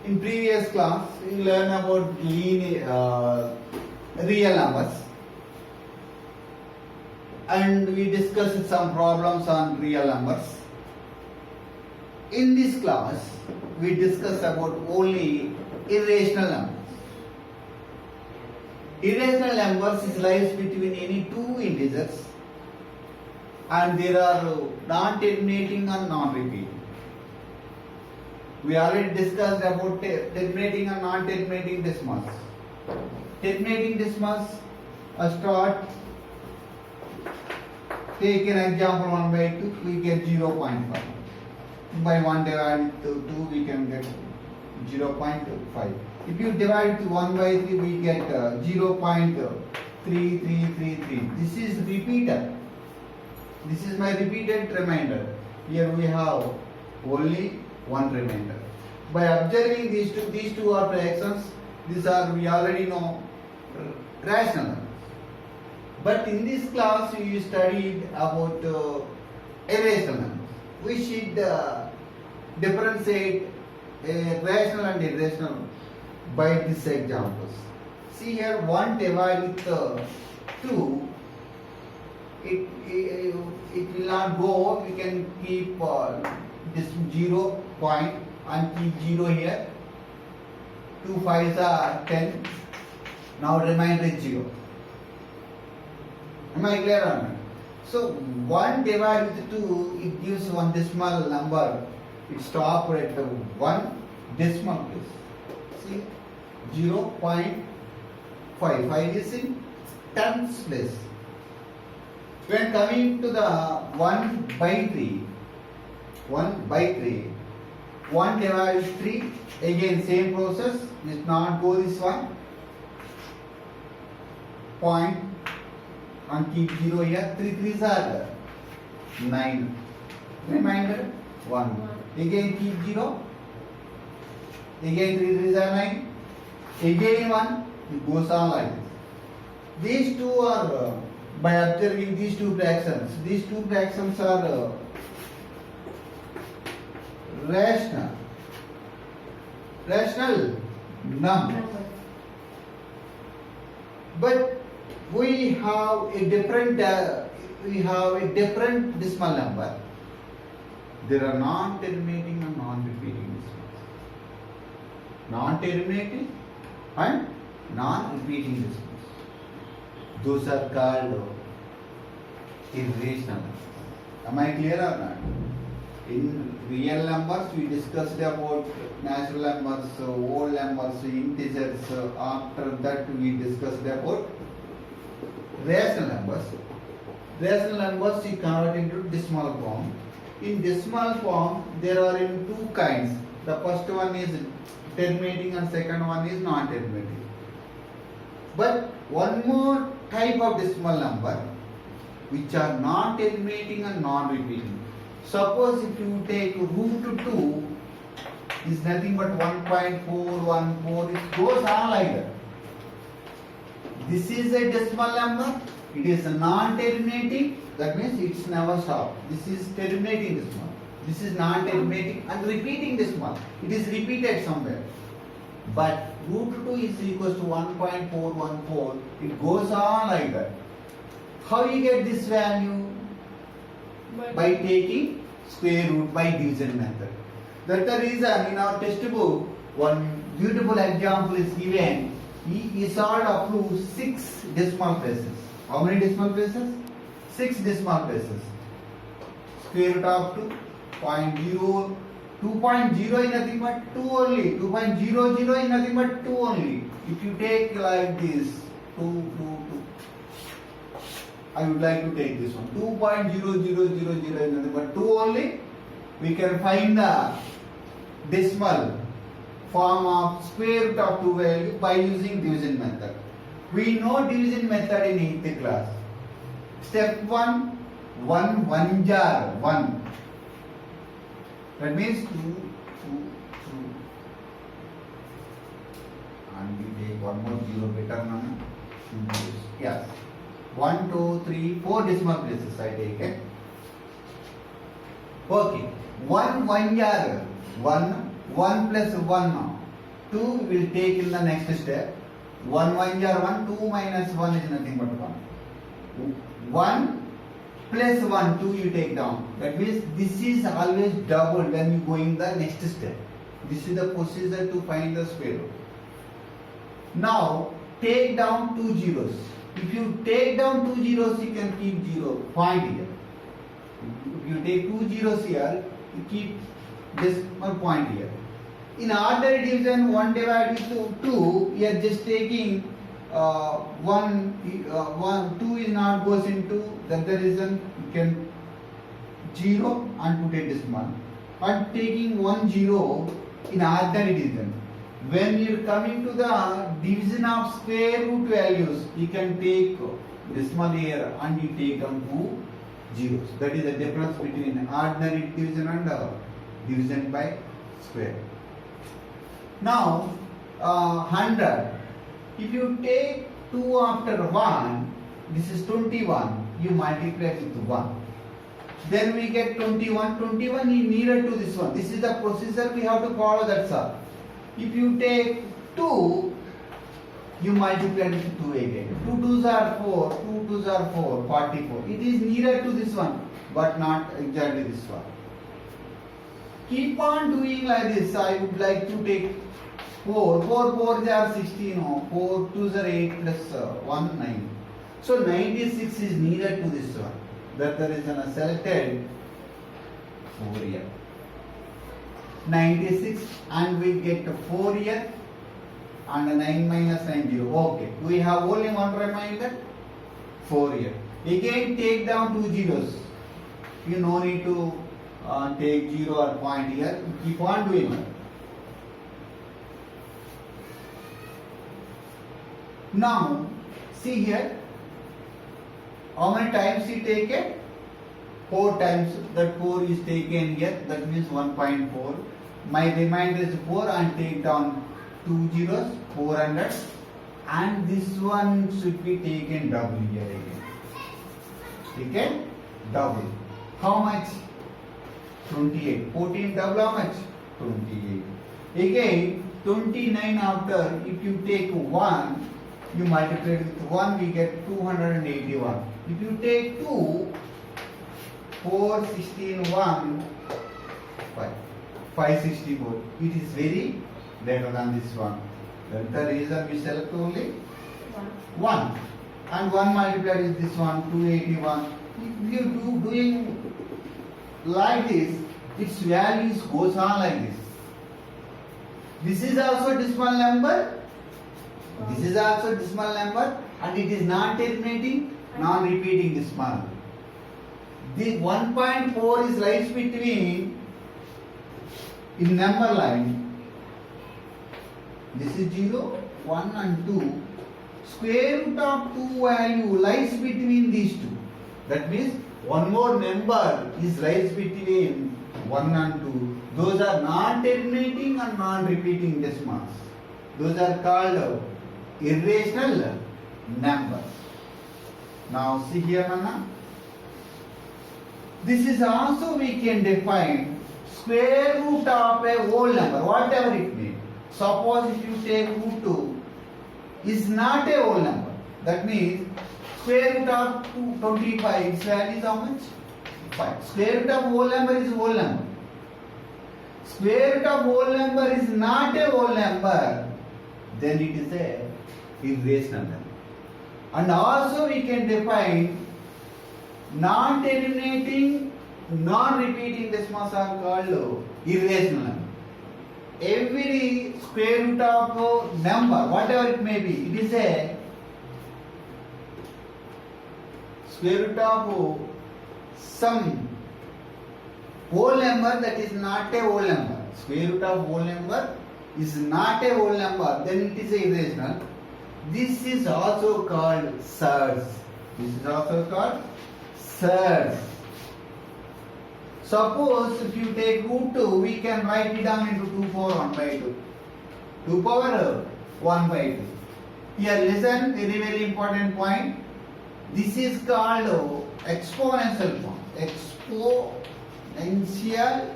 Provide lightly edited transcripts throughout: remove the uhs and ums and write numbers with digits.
In previous class, we learn about real numbers, and we discussed some problems on real numbers. In this class, we discuss about only irrational numbers. Irrational numbers is lies between any two integers, and there are non-terminating and non-repeating. We already discussed about terminating and non-terminating decimals. Terminating decimals, start, take an example 1 by 2, we get 0.5. By 1 divided to 2, we can get 0.5. If you divide to 1 by 3, we get 0.3333. This is repeater. This is my repeated remainder. Here we have only one remainder. By observing these two are fractions. These are, we already know, rational numbers. But in this class we studied about irrational numbers. We should differentiate rational and irrational by these examples. See here, 1 divided with 2, it will not go. We can keep this 0 point and keep 0 here. 2 5s are 10. Now remainder is 0. Am I clear or not? So 1 divided with 2, it gives one decimal number. It stops at 1 decimal place. See, 0.5. 5 is in tens place. When coming to the 1 by 3, 1 divided with 3, again same process, it not go this one, point and keep 0 here, 3 3s are 9, remainder 1, again keep 0, again 3 3s are 9, again 1, it goes on like this. These two are, by observing these two fractions are rational numbers. But we have a different decimal number. There are non-terminating and non-repeating decimals. Non-terminating and non-repeating decimals. Those are called irrational numbers. Am I clear or not? In real numbers, we discussed about natural numbers, whole numbers, integers. After that, we discussed about rational numbers. Rational numbers we convert into decimal form. In decimal form, there are in two kinds. The first one is terminating and second one is non-terminating. But one more type of decimal number which are non-terminating and non-repeating. Suppose if you take root 2 is nothing but 1.414, it goes on like that. This is a decimal number, it is a non-terminating, that means it's never stopped. This is terminating decimal. This is non-terminating and repeating decimal. It is repeated somewhere. But root 2 is equals to 1.414. It goes on like that. How you get this value? By taking square root by division method. That's the reason in our textbook one beautiful example is given. He solved up to 6 decimal places. How many decimal places? 6 decimal places. Square root of 2.0. 2.0 is nothing but 2 only. 2.00 is nothing but 2 only. If you take like this, 2. I would like to take this one. 2.0000 is nothing but 2 only. We can find the decimal form of square root of 2 value by using division method. We know division method in 8th class. Step 1, 1 jar 1. That means 2. And we take one more 0 better now. Yes. 1, 2, 3, 4 decimal places I take it. Okay. 1 jar 1 plus 1 now. 2 will take in the next step. 1 1 are 1, 2 minus 1 is nothing but 1. 1 plus 1, 2 you take down. That means this is always double when you go in the next step. This is the procedure to find the square root. Now take down 2 zeros. If you take down 2 zeros, you can keep 0 point here. If you take 2 zeros here, you keep this one point here. In ordinary division, 1 divided to 2, we are just taking 2 is not goes into, that's the reason you can 0 and put a decimal. But taking 1 0 in ordinary division, when you are coming to the division of square root values, you can take decimal here and you take down 2 zeros. That is the difference between ordinary division and division by square. Now 100. If you take 2 after 1, this is 21. You multiply with 1. Then we get 21. 21 is nearer to this one. This is the procedure we have to follow. That's all. If you take 2, you multiply with 2 again. 2 2s are 4. 2 2s are 4. 44. It is nearer to this one, but not exactly this one. Keep on doing like this. I would like to take 4. 4 4s are 16. 4 2s are 8 plus 1 9. So 96 is nearer to this one. That the reason I selected 4 here. 96 and we get 4 here and 9 minus 9 0. Okay, we have only one remainder, 4 here. Again take down 2 zeros. You no need to take 0 or point here. Keep on doing it. Now see here, how many times you take it? 4 times. That 4 is taken here. That means 1.4. My remainder is 4 and take down 2 zeros, 400. And this one should be taken double here again. Taken double. How much? 28. 14 double how much? 28. Again 29 after, if you take 1, you multiply with 1, we get 281. If you take 2, 4, 16, 1, 5, 564. It is very better than this one. That's the reason we select only 1. And 1 multiplied is this one, 281. If you do doing like this, its values goes on like this. This is also decimal number. This is also decimal number and it is non-terminating, non-repeating decimal. The 1.4 is lies between in number line. This is 0, 1 and 2. Square root of 2 value lies between these two. That means one more number is lies between 1 and 2. Those are non-terminating and non-repeating decimals. Those are called irrational numbers. Now see here, Nana. This is also we can define square root of a whole number, whatever it may. Suppose if you take root 2 is not a whole number. That means square root of 225, its value is how much? 5. Square root of whole number is whole number. Square root of whole number is not a whole number. Then it is a irrational number. And also we can define non-terminating, non-repeating decimals are called irrational number. Every square root of a number, whatever it may be, it is a square root of some whole number that is not a whole number. Square root of whole number is not a whole number, then it is irrational. This is also called surds. This is also called surds. Suppose if you take root 2, we can write it down into 2 power 1 by 2. 2 power 1 by 2. Here listen, very very important point. This is called exponential form. Exponential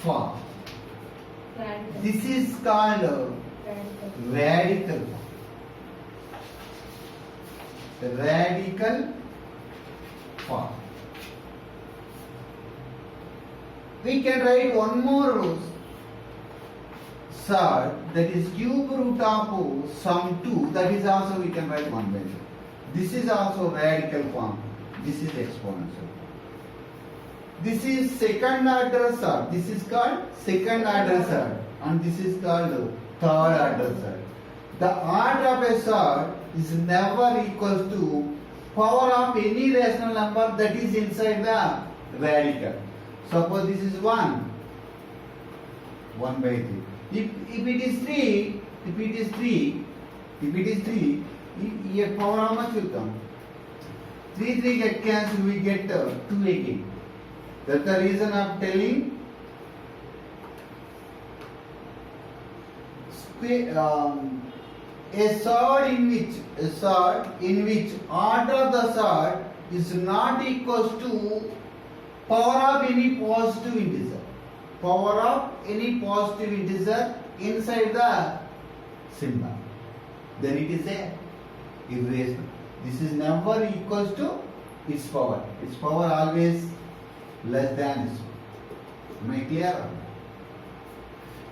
form. Radical. This is called Radical. radical form. We can write one more surd, that is cube root of sum 2, that is also we can write 1 by 2. This is also radical form. This is exponential. This is second order surd. This is called second order surd, and this is called third order surd. The order of a surd is never equal to power of any rational number that is inside the radical. Suppose this is 1 by 3. If it is 3, here power how much will come? 3 get cancelled, we get 2 again. That's the reason I am telling a surd in which order of the surd is not equal to power of any positive integer. Power of any positive integer inside the symbol. Then it is a irrational. This is never equal to its power. Its power always less than this one. Am I clear?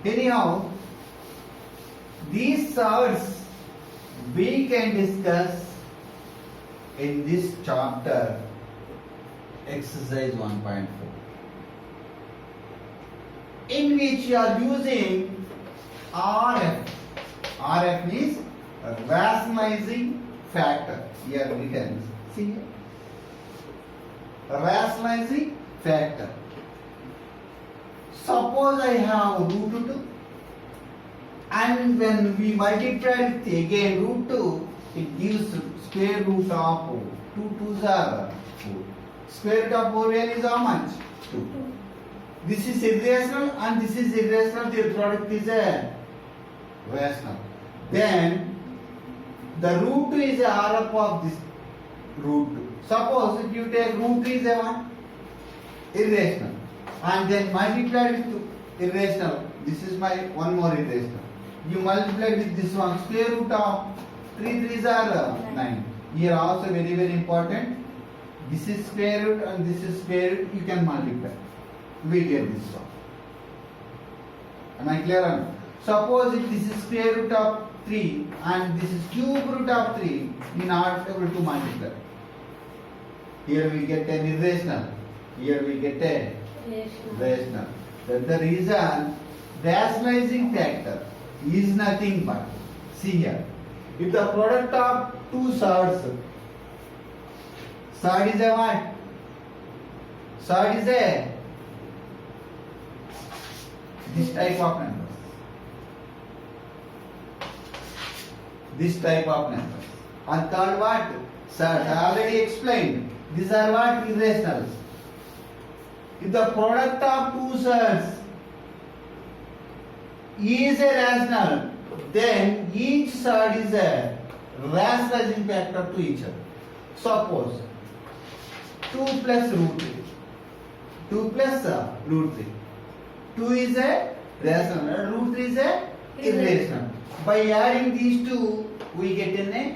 Anyhow, these surds we can discuss in this chapter, exercise 1.4, in which you are using RF. RF means rationalizing factor. Here written. See here. Rationalizing factor. Suppose I have root 2, and when we multiply with again root 2, it gives square root of 2 2s are 4. Square root of 4 value is how much? 2. This is irrational and this is irrational. Their product is a rational. Then the root 2 is a RF of this root 2. Suppose if you take root 3 is a 1, irrational, and then multiply with 2, irrational. This is my one more irrational. You multiply with this one, square root of 3 3s are 9. Here also very very important. This is square root and this is square root. You can multiply. We get this one. Am I clear on? Suppose if this is square root of 3 and this is cube root of 3, you are not able to multiply. Here we get an irrational. Here we get a rational. That's the reason rationalizing factor is nothing but, see here, if the product of two surds, surd is a what? Surd is a this type of numbers. This type of numbers. And third what? Surd. I already explained. These are what? Irrationals. If the product of two surds is a rational, then each surd is a rationalizing factor to each other. Suppose 2 plus root 3. 2 plus root 3. 2 is a rational, root 3 is a irrational. By adding these two, we get an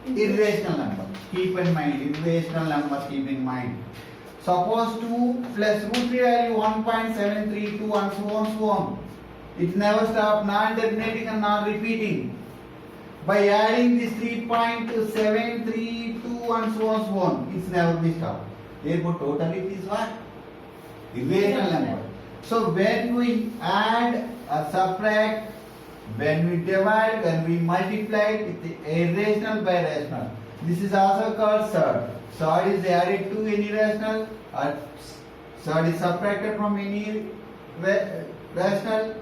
irrational number. Keep in mind, irrational number, keep in mind. Suppose 2 plus root 3 value 1.732 and so on, so on. It never stops, non-terminating and non-repeating. By adding this 3.732 and so on, so on, it's never be stopped. Therefore, totally it is what? Irrational number. So when we add or subtract, when we divide, when we multiply it with irrational by rational, this is also called surd. Surd is added to any rational, or surd is subtracted from any rational,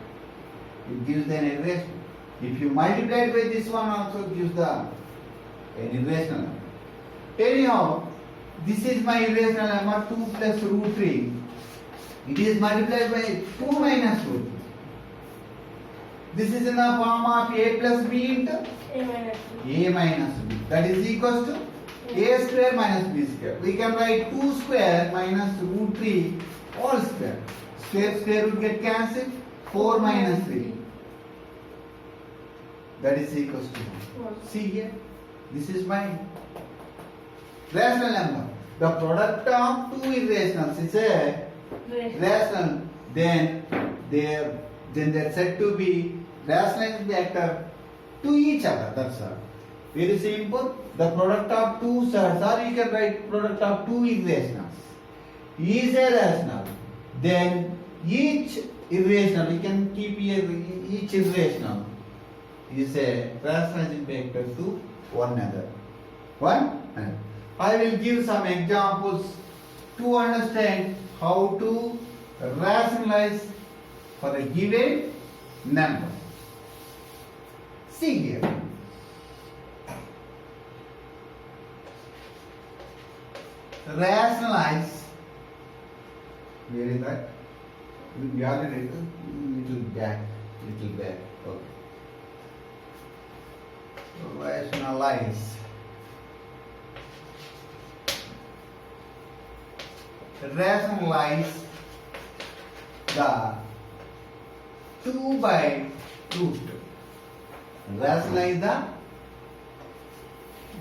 it gives an irrational. If you multiply it by this one, also gives an irrational number. Anyhow, this is my irrational number 2 plus root 3. It is multiplied by 2 minus root 3. This is in the form of a plus b into a minus b. That is equals to a square minus b square. We can write 2 square minus root 3 all square. Square root get cancelled. 4 minus 3. That is equals to 1. One. See here, this is my rational number. The product of two irrationals is a rational. Then they're said to be rationalized vector to each other. That's all. Very simple. The product of two surds, or you can write product of two irrationals, is a rational. Then each irrational, you can keep here each irrational is a rationalizing vector to one another. One another. I will give some examples to understand how to rationalize for a given number. See here. Rationalize. Where is that? We already little back. Okay. Rationalize. Rationalize the 2 by root. Rationalize the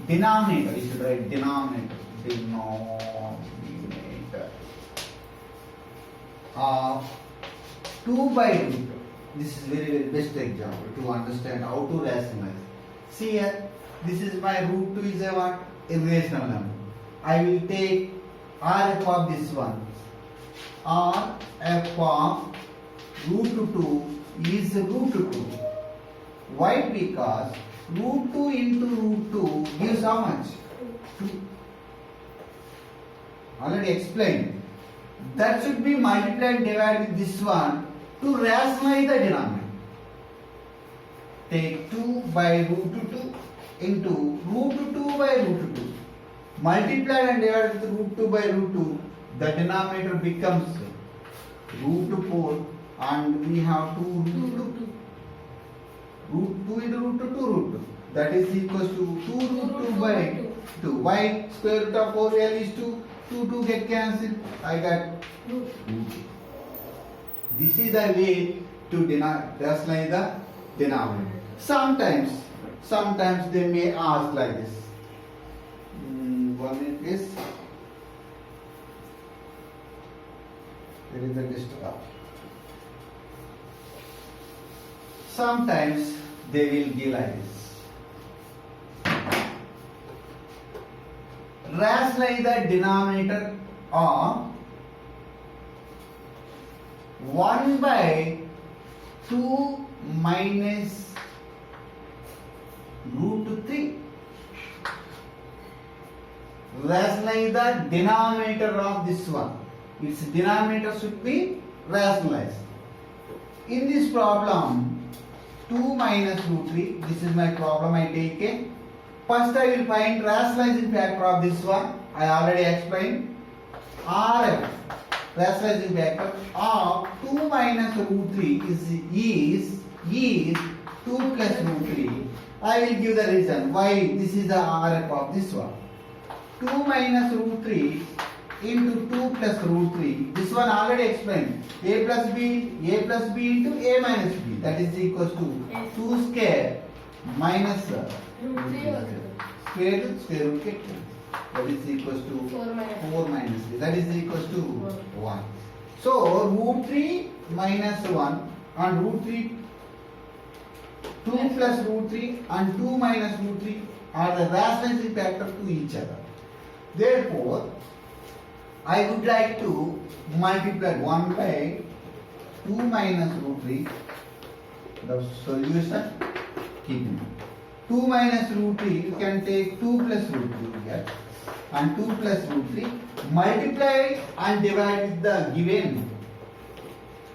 denominator. You should write denominator. Denominator of 2 by root. This is very best example to understand how to rationalize. See here, this is my root 2 is a what? Irrational number. I will take RF of this one. RF of root 2 is root 2. Why? Because root 2 into root 2 gives how much? 2. Already explained. That should be multiplied and divided with this one to rationalize the denominator. Take 2 by root 2 into root 2 by root 2. Multiplied and divided with root 2 by root 2. The denominator becomes root 4 and we have 2 root 2. Root 2 into root 2 root 2. That is equals to 2 root 2 by 2. Why? Square root of 4 L is 2. 2 get cancelled. I got root 2. This is the way to rationalize the denominator. Sometimes they may ask like this. 1 minute please. There is a disturb. Sometimes they will give like this. Rationalize the denominator of 1 by 2 minus root 3. Rationalize the denominator of this one. Its denominator should be rationalized. In this problem, 2 minus root 3, this is my problem I take it. First I will find rationalizing factor of this one. I already explained. RF, rationalizing factor of 2 minus root 3 is 2 plus root 3. I will give the reason why this is the RF of this one. 2 minus root 3 into 2 plus root 3. This one already explained. A plus B into A minus B. That is equals to 2 square minus square root get. That is equals to 4 minus 3. That is equals to 1. So root 3 minus 1 and root 3, 2 plus root 3 and 2 minus root 3 are the rationalizing factor to each other. Therefore, I would like to multiply 1 by 2 minus root 3. The solution, keep it. 2 minus root 3, you can take 2 plus root 3 here and 2 plus root 3. Multiply and divide with the given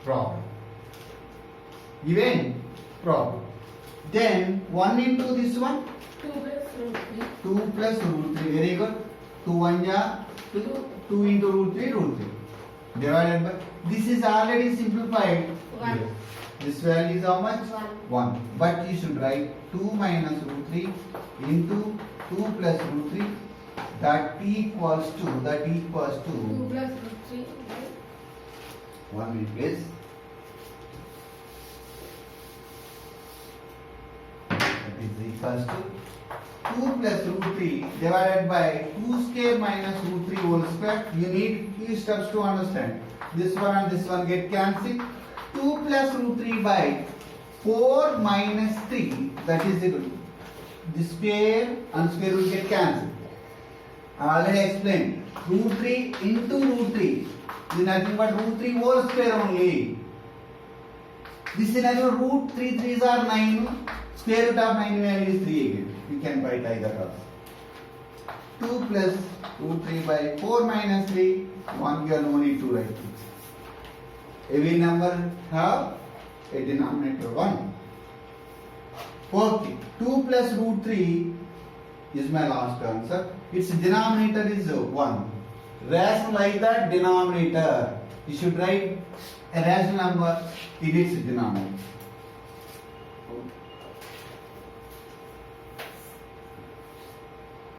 problem. Then 1 into this one. 2 plus root 3. 2 plus root 3. Very good. 2 1 ja 2 into root 3. Divided by. This is already simplified. 1. Yes. This value is how much? 1. 1. But you should write 2 minus root 3 into 2 plus root 3. That equals to 2 plus root 3. 1 minute please. first 2 plus root 3 divided by 2 square minus root 3 whole square. You need few steps to understand. This one and this one get cancelled. 2 plus root 3 by 4 minus 3, that is equal to the square and square will get cancelled. I already explained. Root 3 into root 3 is nothing but root 3 whole square only. This is nothing but root 3 3s are 9. Square root of 9 value is 3 again. You can write either also. 2 plus root 3 by 4 minus 3, 1 you have no need to write this. Every number have a denominator 1. Okay, 2 plus root 3 is my last answer. Its denominator is 1. Rationalize the denominator. You should write a rational number in its denominator. Okay.